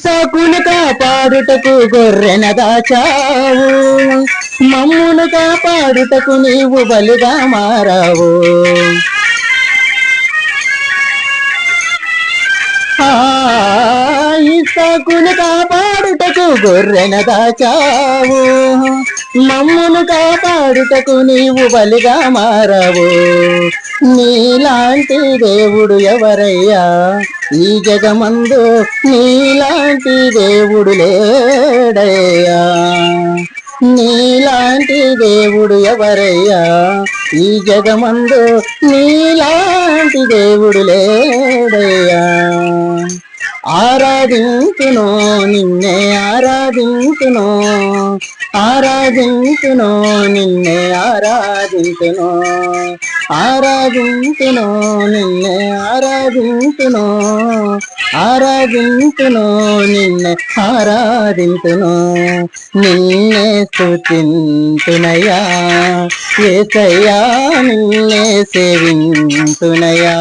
ఇస్సాకును కాపాడుటకు గొర్రెన దాచావు, మమ్మును కాపాడుటకు నీవు బలిగా మారావు. ఇస్సాకును కాపాడుటకు గొర్రెన దాచావు, మమ్మును కాపాడుటకు నీవు బలిగా మారావు. నీలాంటి దేవుడు ఎవరయ్యా ఈ జగమందు, నీలాంటి దేవుడు లేడయ్యా. నీలాంటి దేవుడు ఎవరయ్యా ఈ జగమందు, నీలాంటి దేవుడు లేడయ్యా. ఆరాధించును నిన్నే ఆరాధించును, ఆరాధించును నిన్నే ఆరాధించును, ఆరాధించును నిన్నే ఆరాధించును, ఆరాధించును నిన్నే ఆరాధించును. నిన్నే స్తుతింతునయ్యా యేసయ్యా, నిన్నే సేవింతునయ్యా.